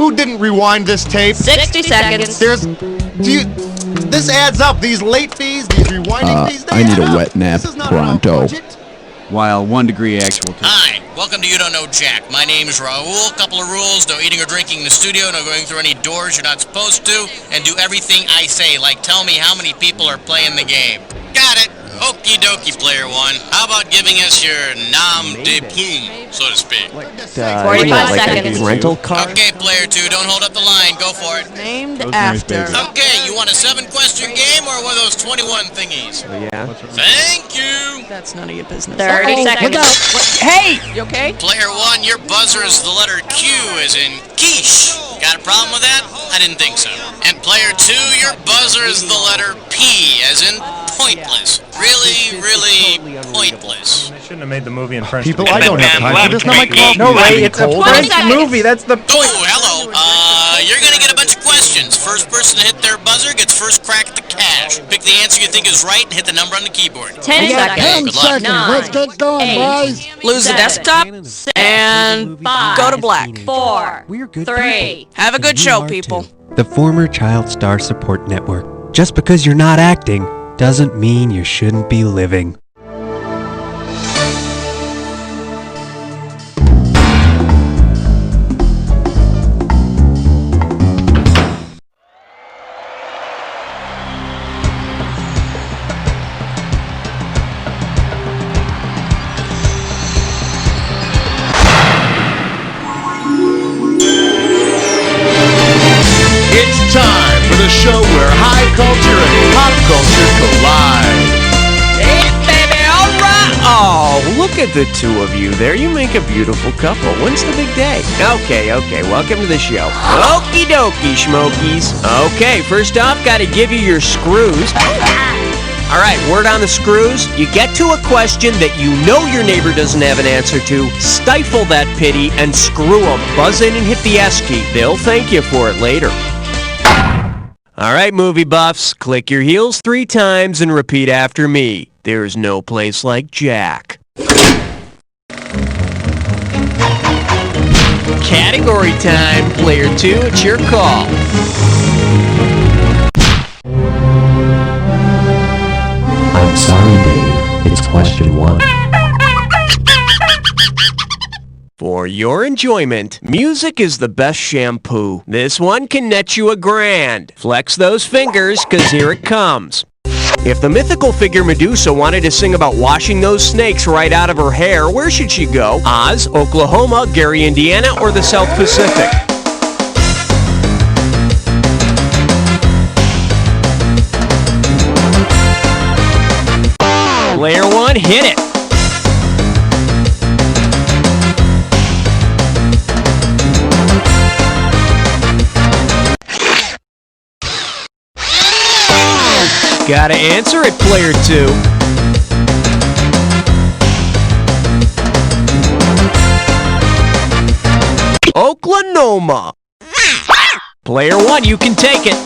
Who didn't rewind this tape? 60 seconds. This adds up. These late fees, these rewinding fees, they I need add a up. wet nap This is not pronto. enough budget. While 1 degree actual temperature. Hi, welcome to You Don't Know Jack. My name's Raul. Couple of rules: no eating or drinking in the studio, no going through any doors you're not supposed to, and do everything I say, like tell me how many people are playing the game. Got it. Okie dokie, player one. How about giving us your nom de plume, so to speak? 45 seconds. Rental car? Okay, player two, don't hold up the line. Go for it. Named after. Okay, you want a 7-question game or one of those 21 thingies? Yeah. Thank you. That's none of your business. 30 seconds. Hey! You okay? Player one, your buzzer is the letter Q as in quiche. Got a problem with that? I didn't think so. And player two, your buzzer is the letter P as in pointless. Really, really pointless. They shouldn't have made the movie in French. People, I don't have time for this. Now my coffee No, is Ray, getting it's a cold. French movie. That's the point. Oh, hello. You're gonna get a bunch of questions. First person to hit their buzzer gets first crack at the cash. Pick the answer you think is right and hit the number on the keyboard. 10 seconds. Good luck. 9, Let's get going, 8, boys. Lose the 7, desktop and 5, go to black. 4, 3. Have a good show, people. The former Child Star Support Network. Just because you're not acting doesn't mean you shouldn't be living. It's time for the show where high culture and pop culture collide. Hey, baby, all right. Oh, look at the two of you there. You make a beautiful couple. When's the big day? Okay. Welcome to the show. Okie dokie, schmokies. Okay, first off, gotta give you your screws. All right, word on the screws. You get to a question that you know your neighbor doesn't have an answer to, stifle that pity and screw them. Buzz in and hit the S key. They'll thank you for it later. All right, movie buffs, click your heels 3 times and repeat after me. There's no place like Jack. Category time. Player 2, it's your call. I'm sorry, Dave. It's question 1. For your enjoyment, music is the best shampoo. This one can net you $1,000. Flex those fingers, 'cause here it comes. If the mythical figure Medusa wanted to sing about washing those snakes right out of her hair, where should she go? Oz, Oklahoma, Gary, Indiana, or the South Pacific? Player 1, hit it. Gotta answer it, player 2. Oklahoma. Player 1, you can take it.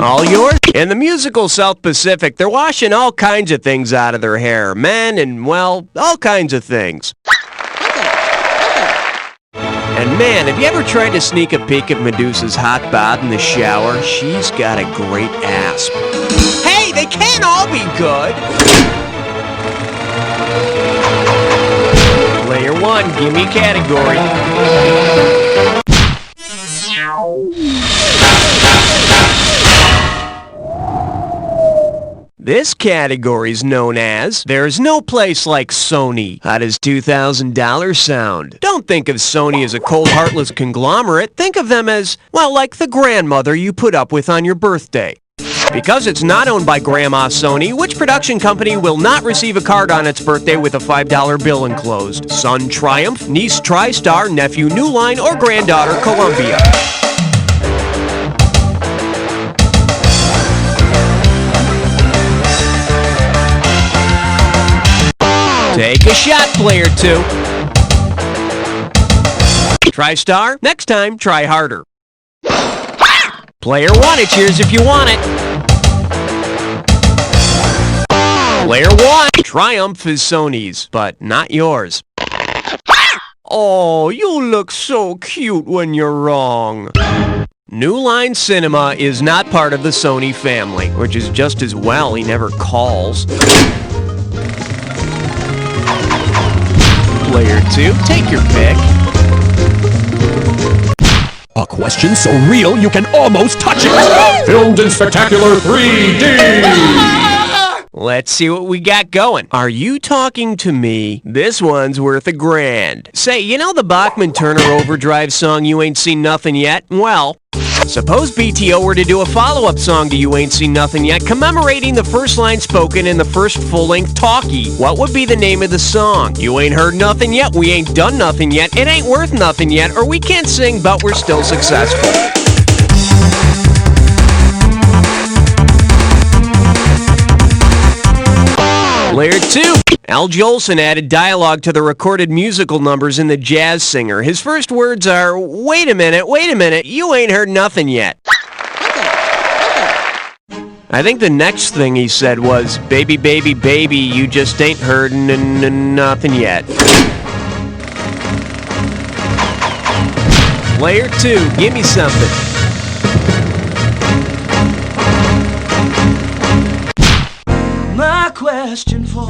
All yours? In the musical South Pacific, they're washing all kinds of things out of their hair. Men and, well, all kinds of things. And man, have you ever tried to sneak a peek at Medusa's hot bod in the shower? She's got a great ass. Hey, they can't all be good! Player 1, give me category. This category's known as There's No Place Like Sony. How does $2,000 sound? Don't think of Sony as a cold, heartless conglomerate. Think of them as, well, like the grandmother you put up with on your birthday. Because it's not owned by Grandma Sony, which production company will not receive a card on its birthday with a $5 bill enclosed? Son Triumph, niece TriStar, nephew New Line, or granddaughter Columbia? Take a shot, player 2. TriStar, next time, try harder. Player 1, it's yours if you want it. Player 1. Triumph is Sony's, but not yours. Oh, you look so cute when you're wrong. New Line Cinema is not part of the Sony family, which is just as well he never calls. Player 2, take your pick. A question so real you can almost touch it! Filmed in spectacular 3D! Let's see what we got going. Are you talking to me? This one's worth $1,000. Say, you know the Bachman-Turner Overdrive song, You Ain't Seen Nothing Yet? Well, suppose BTO were to do a follow-up song to You Ain't Seen Nothing Yet, commemorating the first line spoken in the first full-length Talkie. What would be the name of the song? You ain't heard nothing yet, we ain't done nothing yet, it ain't worth nothing yet, or we can't sing, but we're still successful. Player 2. Al Jolson added dialogue to the recorded musical numbers in The Jazz Singer. His first words are, wait a minute, you ain't heard nothing yet. I think the next thing he said was, baby, baby, baby, you just ain't heard nothing yet. Player 2, give me something. My question for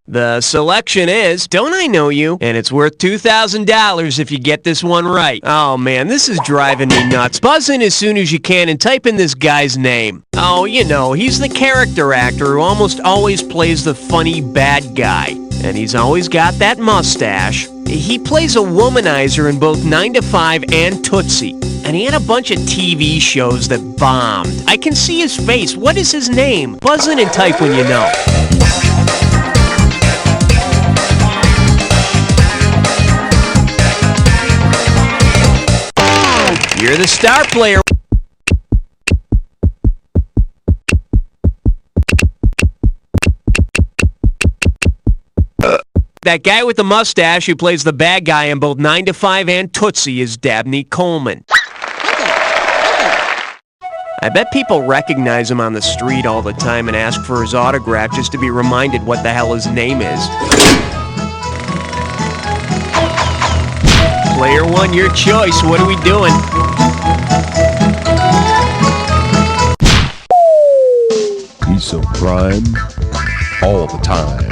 the selection is Don't I Know You, and it's worth $2,000 if you get this one right. Oh man, this is driving me nuts. Buzz in as soon as you can and type in this guy's name. Oh, you know, he's the character actor who almost always plays the funny bad guy. And he's always got that mustache. He plays a womanizer in both 9 to 5 and Tootsie. And he had a bunch of TV shows that bombed. I can see his face. What is his name? Buzz in and type when you know. You're the star player. That guy with the mustache who plays the bad guy in both 9 to 5 and Tootsie is Dabney Coleman. I bet people recognize him on the street all the time and ask for his autograph just to be reminded what the hell his name is. Player 1, your choice. What are we doing? Piece of crime all the time.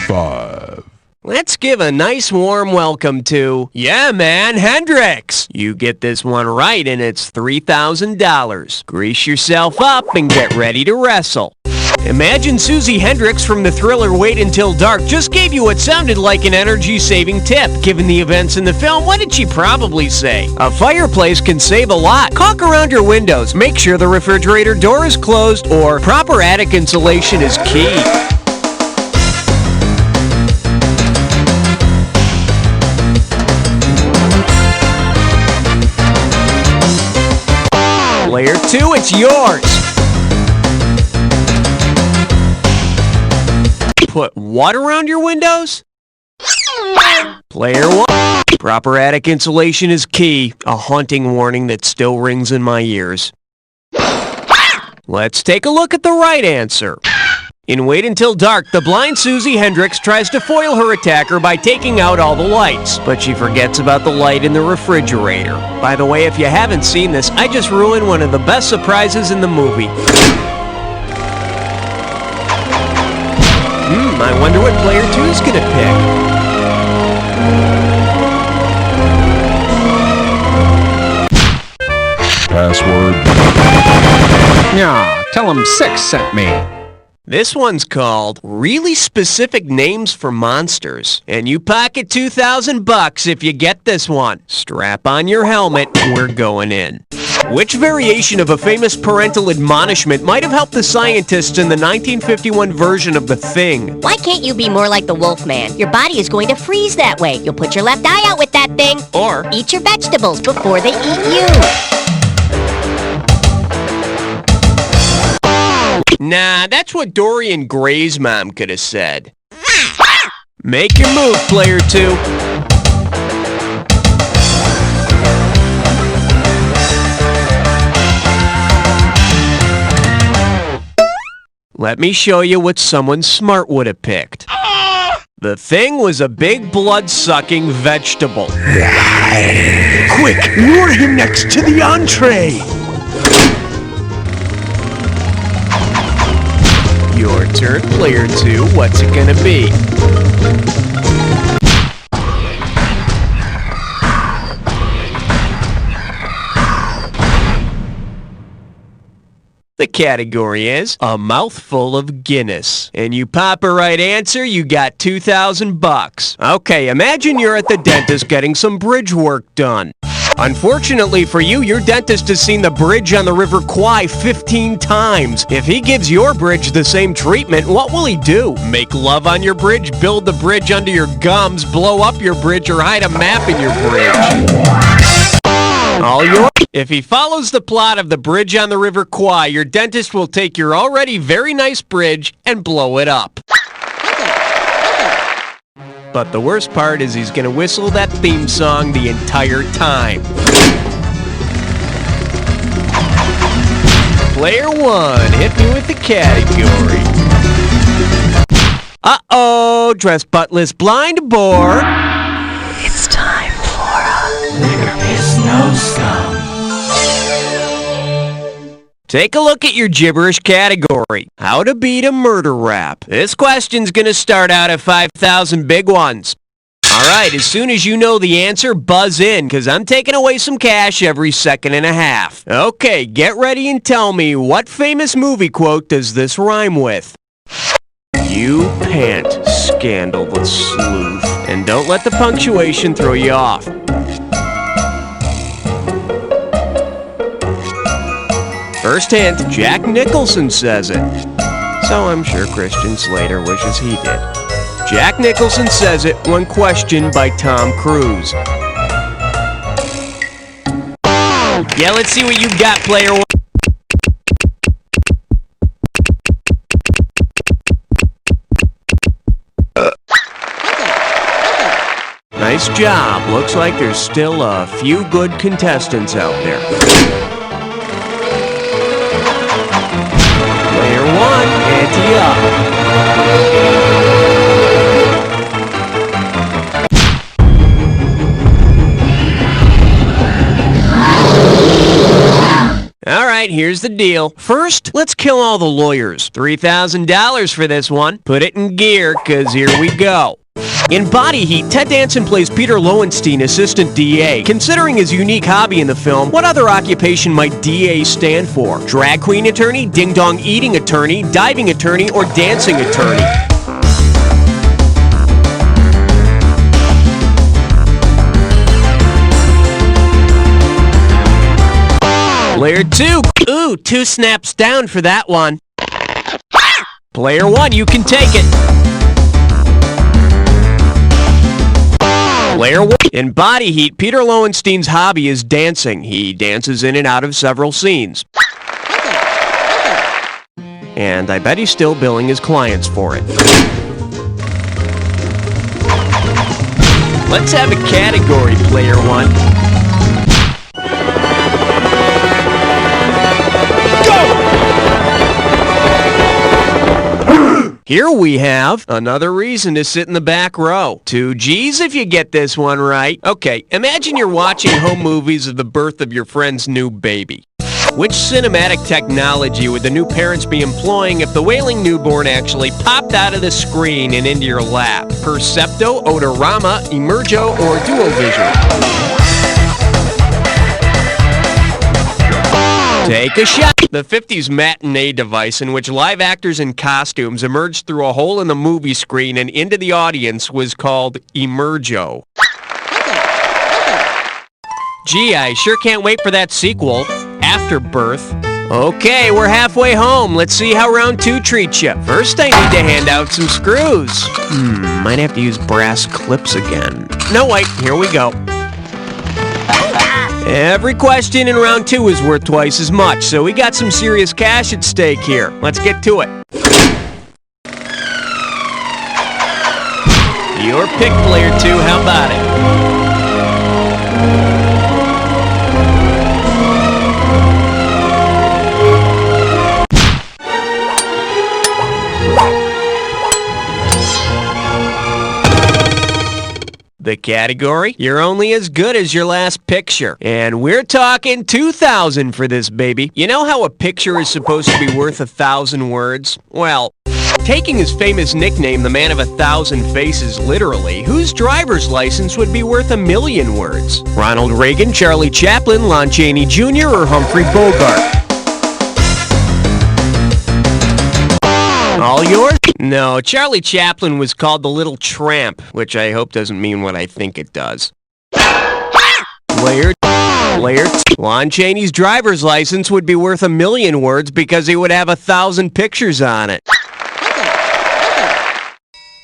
5. Let's give a nice warm welcome to, yeah man, Hendrix. You get this one right and it's $3,000. Grease yourself up and get ready to wrestle. Imagine Susie Hendrix from the thriller Wait Until Dark just gave you what sounded like an energy-saving tip. Given the events in the film, what did she probably say? A fireplace can save a lot. Caulk around your windows, make sure the refrigerator door is closed, or proper attic insulation is key. Player 2, it's yours. Put what around your windows? Player 1, proper attic insulation is key. A haunting warning that still rings in my ears. Let's take a look at the right answer. In Wait Until Dark, the blind Susie Hendrix tries to foil her attacker by taking out all the lights, but she forgets about the light in the refrigerator. By the way, if you haven't seen this, I just ruined one of the best surprises in the movie. I wonder what player 2 is gonna pick. Password. Yeah, tell him 6 sent me. This one's called Really Specific Names for Monsters. And you pocket $2,000 if you get this one. Strap on your helmet, we're going in. Which variation of a famous parental admonishment might have helped the scientists in the 1951 version of The Thing? Why can't you be more like the Wolfman? Your body is going to freeze that way. You'll put your left eye out with that thing. Or eat your vegetables before they eat you. nah, that's what Dorian Gray's mom could have said. Make your move, player 2. Let me show you what someone smart would have picked. The thing was a big blood-sucking vegetable. Quick, lure him next to the entree. Your turn, player 2. What's it gonna be? The category is a mouthful of Guinness. And you pop a right answer, you got $2,000. Okay, imagine you're at the dentist getting some bridge work done. Unfortunately for you, your dentist has seen the bridge on the River Kwai 15 times. If he gives your bridge the same treatment, what will he do? Make love on your bridge, build the bridge under your gums, blow up your bridge, or hide a map in your bridge? All yours. If he follows the plot of the bridge on the River Kwai, your dentist will take your already very nice bridge and blow it up. But the worst part is he's gonna whistle that theme song the entire time. Player 1, hit me with the category. Uh-oh, dress buttless blind boar. It's time for a There Is No Scum. Take a look at your gibberish category. How to beat a murder rap. This question's gonna start out at 5,000 big ones. Alright, as soon as you know the answer, buzz in, because I'm taking away some cash every second and a half. Okay, get ready and tell me, what famous movie quote does this rhyme with? You pant, scandal the sleuth. And don't let the punctuation throw you off. First hint, Jack Nicholson says it. So I'm sure Christian Slater wishes he did. Jack Nicholson says it when questioned by Tom Cruise. Yeah, let's see what you got, player 1. Nice job. Looks like there's still a few good contestants out there. Player 1, ante up. Alright, here's the deal. First, let's kill all the lawyers. $3,000 for this one. Put it in gear, cause here we go. In Body Heat, Ted Danson plays Peter Lowenstein, assistant DA. Considering his unique hobby in the film, what other occupation might DA stand for? Drag queen attorney, ding-dong eating attorney, diving attorney, or dancing attorney? Player 2. Ooh, 2 snaps down for that one. Player 1, you can take it. Player 1. In Body Heat, Peter Lowenstein's hobby is dancing. He dances in and out of several scenes. And I bet he's still billing his clients for it. Let's have a category, Player 1. Here we have another reason to sit in the back row. 2 G's if you get this one right. Okay, imagine you're watching home movies of the birth of your friend's new baby. Which cinematic technology would the new parents be employing if the wailing newborn actually popped out of the screen and into your lap? Percepto, Odorama, Emergo, or Duovision? Take a shot! The 50s matinee device in which live actors in costumes emerged through a hole in the movie screen and into the audience was called Emergo. Gee, I sure can't wait for that sequel, Afterbirth. Okay, we're halfway home. Let's see how round 2 treats you. First, I need to hand out some screws. Might have to use brass clips again. No, wait, here we go. Every question in round 2 is worth twice as much, so we got some serious cash at stake here. Let's get to it. Your pick, Player 2. How about it? The category? You're only as good as your last picture. And we're talking 2,000 for this baby. You know how a picture is supposed to be worth 1,000 words? Well, taking his famous nickname, the Man of 1,000 Faces, literally, whose driver's license would be worth 1,000,000 words? Ronald Reagan, Charlie Chaplin, Lon Chaney Jr., or Humphrey Bogart? All yours? No, Charlie Chaplin was called the Little Tramp, which I hope doesn't mean what I think it does. Layer 2. Lon Chaney's driver's license would be worth 1,000,000 words because he would have 1,000 pictures on it.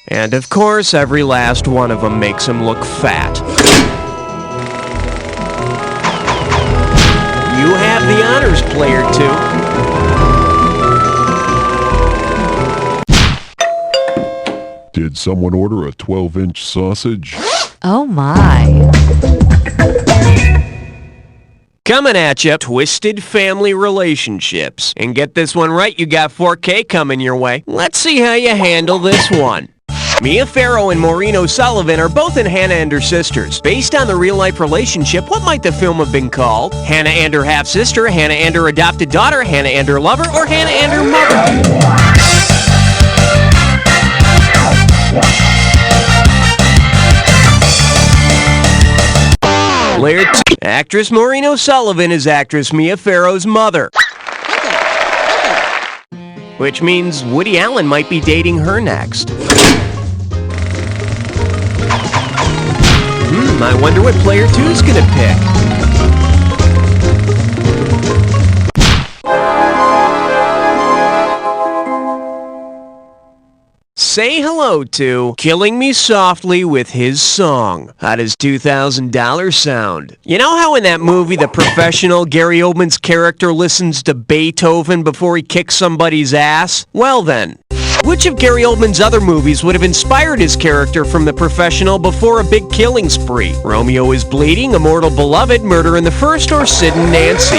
And of course, every last one of them makes him look fat. You have the honors, player 2. Did someone order a 12-inch sausage? Oh my. Coming at you, twisted family relationships. And get this one right, you got 4K coming your way. Let's see how you handle this one. Mia Farrow and Maureen O'Sullivan are both in Hannah and Her Sisters. Based on the real-life relationship, what might the film have been called? Hannah and Her Half-Sister, Hannah and Her Adopted Daughter, Hannah and Her Lover, or Hannah and Her Mother? Layer 2. Actress Maureen O'Sullivan is actress Mia Farrow's mother. Which means Woody Allen might be dating her next. I wonder what player 2's gonna pick. Say hello to Killing Me Softly with his song. How does $2,000 sound? You know how in that movie, The Professional, Gary Oldman's character listens to Beethoven before he kicks somebody's ass? Well then, which of Gary Oldman's other movies would have inspired his character from The Professional before a big killing spree? Romeo is Bleeding, Immortal Beloved, Murder in the First, or Sid and Nancy?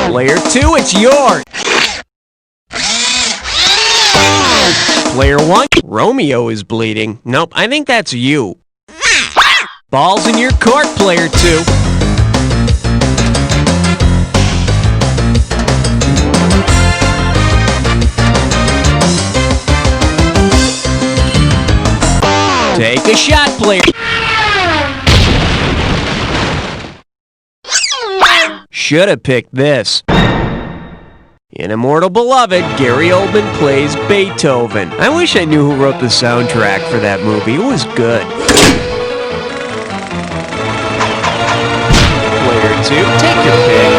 Player 2, it's yours. Player 1, Romeo is Bleeding. Nope, I think that's you. Ball's in your court, player 2. Take a shot, player. Should have picked this. In Immortal Beloved, Gary Oldman plays Beethoven. I wish I knew who wrote the soundtrack for that movie. It was good. Player 2, take your pick.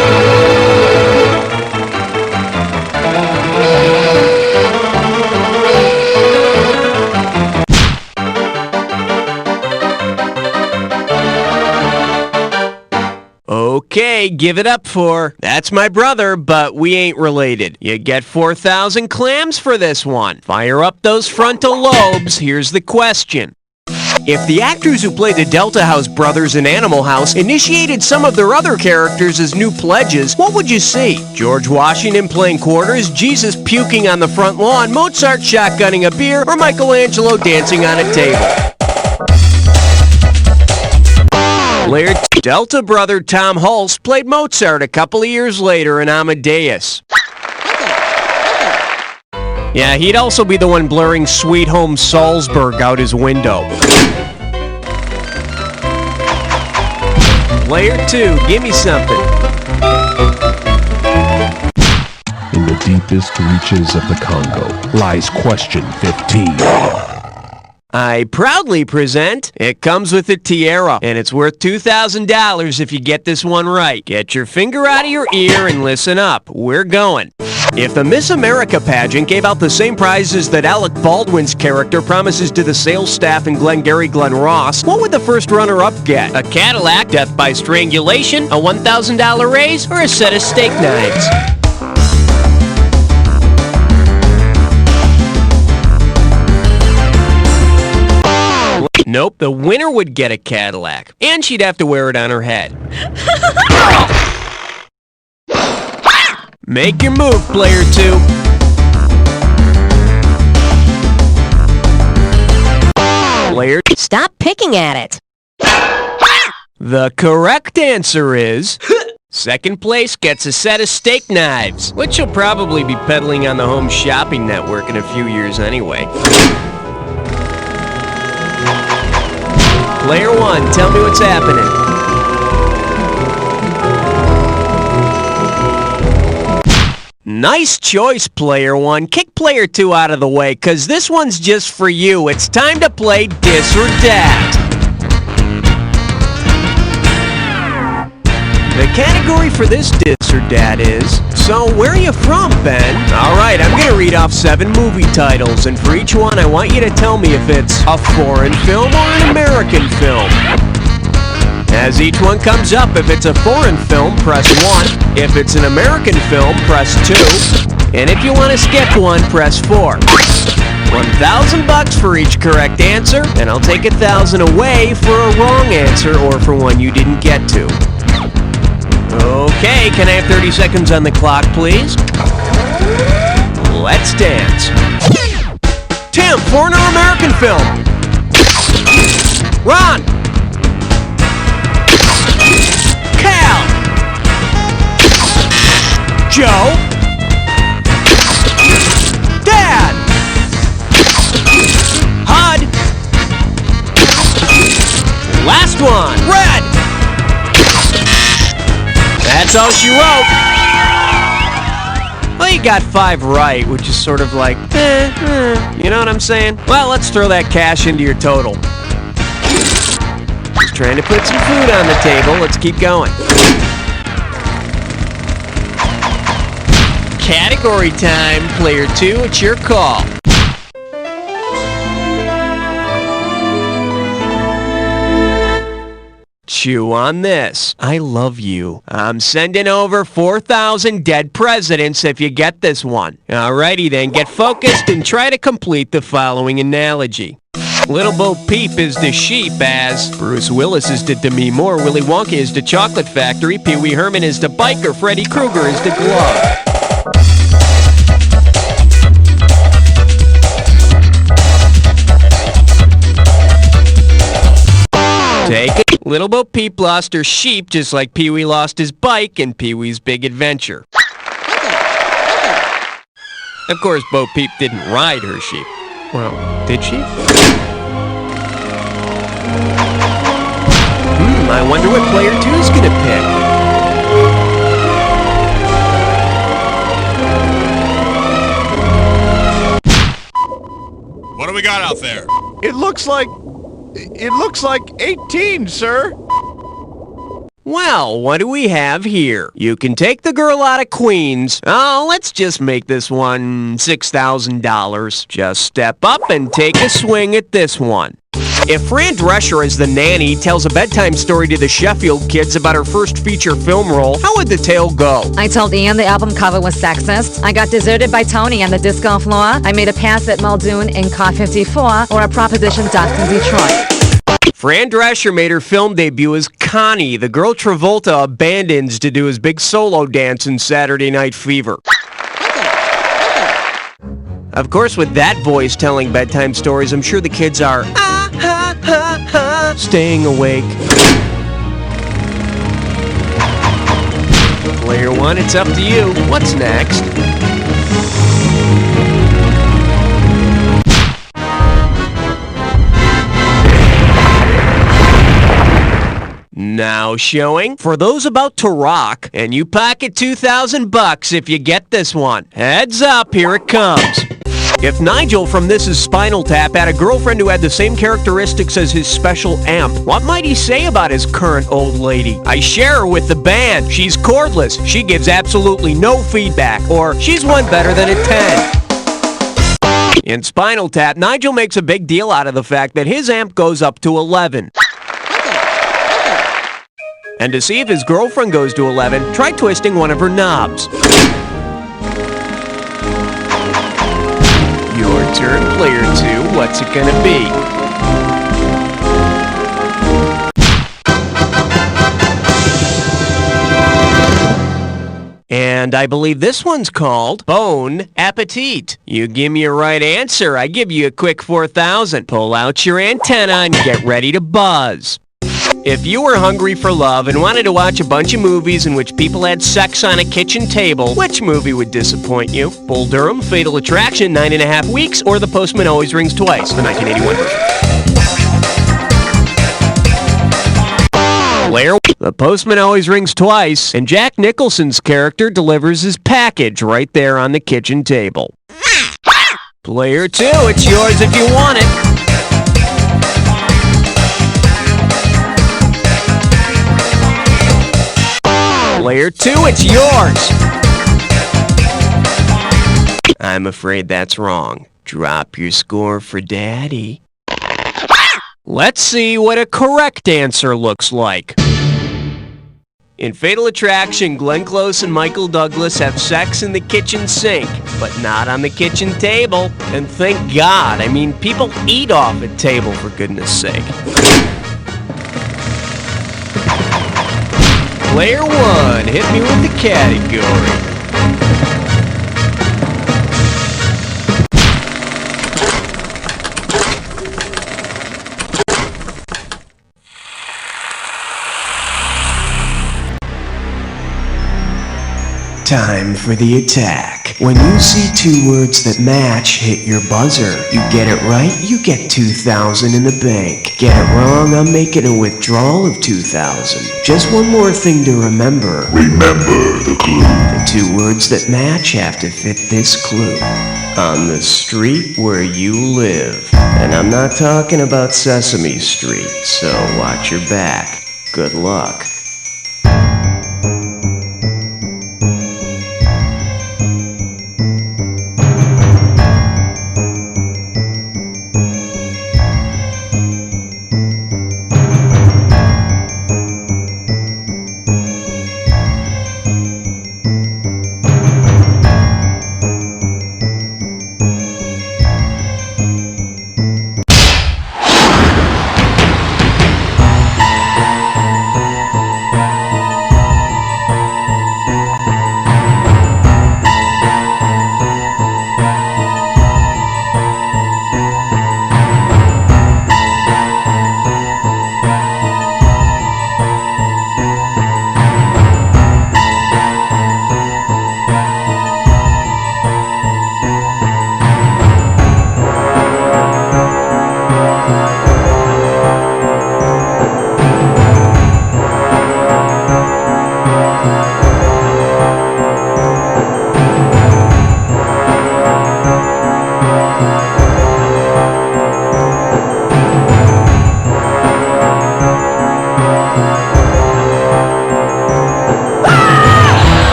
Okay, give it up for That's My Brother, but we ain't related. You get 4,000 clams for this one. Fire up those frontal lobes. Here's the question. If the actors who played the Delta House brothers in Animal House initiated some of their other characters as new pledges, what would you see? George Washington playing quarters, Jesus puking on the front lawn, Mozart shotgunning a beer, or Michelangelo dancing on a table? Player 2, Delta brother Tom Hulse played Mozart a couple of years later in Amadeus. Yeah, he'd also be the one blurring Sweet Home Salzburg out his window. Player 2, give me something. In the deepest reaches of the Congo lies question 15. I proudly present, it comes with a tiara, and it's worth $2,000 if you get this one right. Get your finger out of your ear and listen up. We're going. If the Miss America pageant gave out the same prizes that Alec Baldwin's character promises to the sales staff in Glengarry Glen Ross, what would the first runner-up get? A Cadillac, death by strangulation, a $1,000 raise, or a set of steak knives? Nope, the winner would get a Cadillac, and she'd have to wear it on her head. Make your move, player 2. Player... Stop picking at it. The correct answer is... Second place gets a set of steak knives, which you'll probably be peddling on the Home Shopping Network in a few years anyway. Player 1, tell me what's happening. Nice choice, player 1. Kick player 2 out of the way, because this one's just for you. It's time to play Dis or Dat. The category for this Dis or Dat is, so where are you from, Ben? Alright, I'm going to read off 7 movie titles, and for each one I want you to tell me if it's a foreign film or an American film. As each one comes up, if it's a foreign film, press 1. If it's an American film, press 2. And if you want to skip one, press 4. $1,000 for each correct answer, and I'll take $1,000 away for a wrong answer or for one you didn't get to. Okay, can I have 30 seconds on the clock, please? Let's dance. Tim, foreign or American film? Ron! Cal! Joe! Dad! Hud! Last one! Red! That's all she wrote. Well, you got 5 right, which is sort of like, you know what I'm saying? Well, let's throw that cash into your total. Just trying to put some food on the table. Let's keep going. Category time. Player 2, it's your call. Chew on this. I love you. I'm sending over 4,000 dead presidents if you get this one. Alrighty then, get focused and try to complete the following analogy. Little Bo Peep is the sheep as Bruce Willis is the Demi Moore, Willy Wonka is the chocolate factory, Pee Wee Herman is the biker, Freddy Krueger is the glove. Take it. Little Bo Peep lost her sheep just like Pee Wee lost his bike in Pee Wee's Big Adventure. Of course, Bo Peep didn't ride her sheep. Well, did she? I wonder what player 2's gonna pick. What do we got out there? It looks like 18, sir. Well, what do we have here? You can take the girl out of Queens. Oh, let's just make this one $6,000. Just step up and take a swing at this one. If Fran Drescher as the nanny tells a bedtime story to the Sheffield kids about her first feature film role, how would the tale go? I told Ian the album cover was sexist. I got deserted by Tony on the disco floor. I made a pass at Muldoon in Car 54 or a proposition docked in Detroit. Fran Drescher made her film debut as Connie, the girl Travolta abandons to do his big solo dance in Saturday Night Fever. Of course, with that voice telling bedtime stories, I'm sure the kids are staying awake. Player 1, it's up to you. What's next? Now showing, for those about to rock, and you pocket $2,000 if you get this one. Heads up, here it comes. If Nigel from This Is Spinal Tap had a girlfriend who had the same characteristics as his special amp, what might he say about his current old lady? I share her with the band. She's cordless. She gives absolutely no feedback. Or, she's one better than a 10. In Spinal Tap, Nigel makes a big deal out of the fact that his amp goes up to 11. And to see if his girlfriend goes to 11, try twisting one of her knobs. Your turn, player 2. What's it gonna be? And And I believe this one's called Bon Appetit. You give me a right answer, I give you a quick 4,000. Pull out your antenna and get ready to buzz. If you were hungry for love and wanted to watch a bunch of movies in which people had sex on a kitchen table, which movie would disappoint you? Bull Durham, Fatal Attraction, 9.5 Weeks, or The Postman Always Rings Twice, the 1981 version? Player, The Postman Always Rings Twice, and Jack Nicholson's character delivers his package right there on the kitchen table. Player 2, it's yours if you want it. Player 2, it's yours. I'm afraid that's wrong. Drop your score for Daddy. Let's see what a correct answer looks like. In Fatal Attraction, Glenn Close and Michael Douglas have sex in the kitchen sink, but not on the kitchen table. And thank God, I mean, people eat off a table, for goodness sake. Player 1, hit me with the category. Time for the attack. When you see two words that match, hit your buzzer. You get it right, you get 2,000 in the bank. Get it wrong, I'm making a withdrawal of 2,000. Just one more thing to remember. Remember the clue. The two words that match have to fit this clue. On the street where you live. And I'm not talking about Sesame Street, so watch your back. Good luck.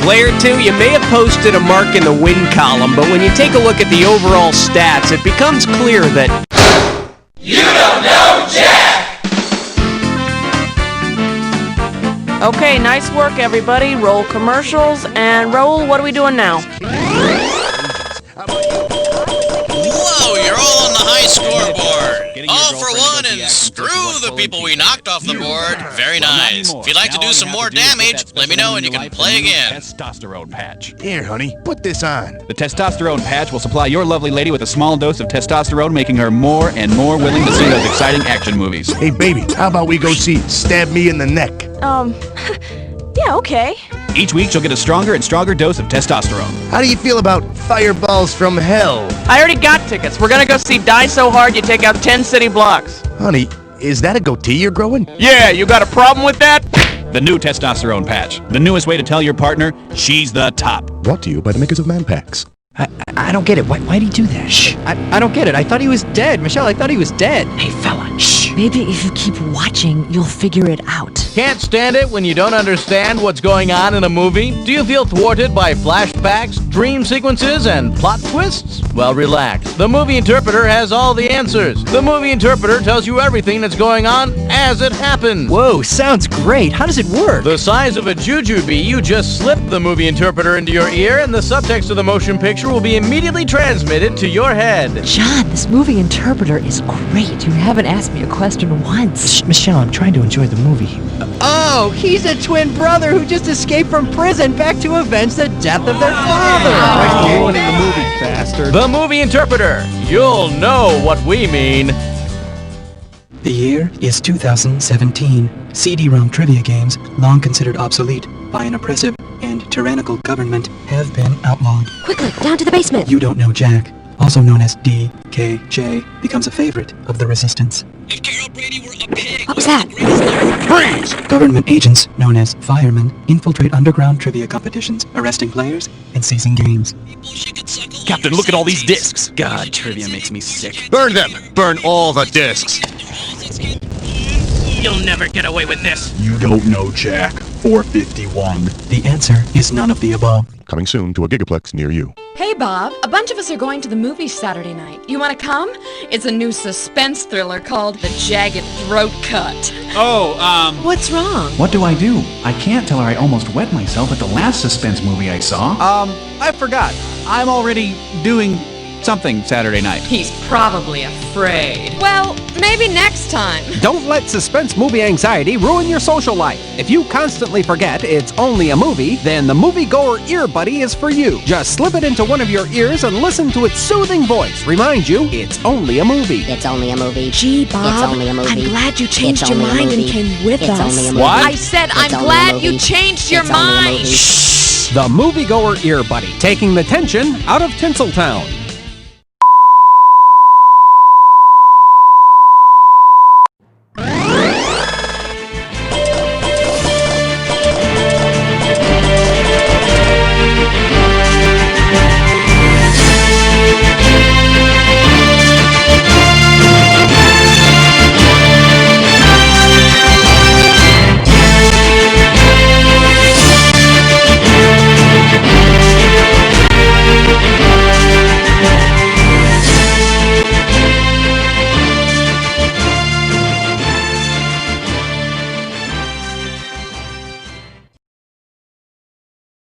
Player 2, you may have posted a mark in the win column, but when you take a look at the overall stats, it becomes clear that... You don't know Jack! Okay, nice work, everybody. Roll commercials. And Raul, what are we doing now? Whoa, you're all on the high scoreboard. All for one and screw the people we knocked off the board. Very nice. If you'd like to do some more damage, let me know and you can play again. Testosterone patch. Here, honey, put this on. The testosterone patch will supply your lovely lady with a small dose of testosterone, making her more and more willing to see those exciting action movies. Hey, baby, how about we go see Stab Me in the Neck? Yeah, okay. Each week, she'll get a stronger and stronger dose of testosterone. How do you feel about Fireballs from Hell? I already got tickets. We're gonna go see Die So Hard You Take Out 10 City Blocks. Honey, is that a goatee you're growing? Yeah, you got a problem with that? The new testosterone patch. The newest way to tell your partner she's the top. Brought to you by the makers of Man Packs. I don't get it. Why'd he do that? Shh. I don't get it. I thought he was dead. Michelle, I thought he was dead. Hey, fella, shh. Maybe if you keep watching, you'll figure it out. Can't stand it when you don't understand what's going on in a movie? Do you feel thwarted by flashbacks, dream sequences, and plot twists? Well, relax. The Movie Interpreter has all the answers. The Movie Interpreter tells you everything that's going on as it happens. Whoa, sounds great. How does it work? The size of a jujube, you just slip the Movie Interpreter into your ear, and the subtext of the motion picture will be immediately transmitted to your head. John, this movie interpreter is great. You haven't asked me a question once. Shh, Michelle, I'm trying to enjoy the movie. Oh, he's a twin brother who just escaped from prison back to avenge the death of their father. Ruining the movie, bastard. The Movie Interpreter. You'll know what we mean. The year is 2017. CD-Rom trivia games, long considered obsolete by an oppressive and tyrannical government, have been outlawed. Quickly, down to the basement. You Don't Know Jack, also known as DKJ, becomes a favorite of the resistance. What was that? Freeze! Government agents, known as firemen, infiltrate underground trivia competitions, arresting players and seizing games. Captain, look at all these discs. God, trivia makes me sick. Burn them! Burn all the discs! You'll never get away with this. You Don't Know Jack. 451. The answer is none of the above. Coming soon to a Gigaplex near you. Hey, Bob. A bunch of us are going to the movies Saturday night. You want to come? It's a new suspense thriller called The Jagged Throat Cut. What's wrong? What do? I can't tell her I almost wet myself at the last suspense movie I saw. I forgot. I'm already doing something Saturday night. He's probably afraid. Well, maybe next time. Don't let suspense movie anxiety ruin your social life. If you constantly forget it's only a movie, then the moviegoer ear buddy is for you. Just slip it into one of your ears and listen to its soothing voice. Remind you, it's only a movie. It's only a movie. Gee, Bob, It's only a movie. I'm glad you changed It's your only a mind and movie. came with It's us. only a movie. I said It's I'm only a glad movie. you changed your It's only a mind. movie. The moviegoer ear buddy, taking the tension out of Tinseltown.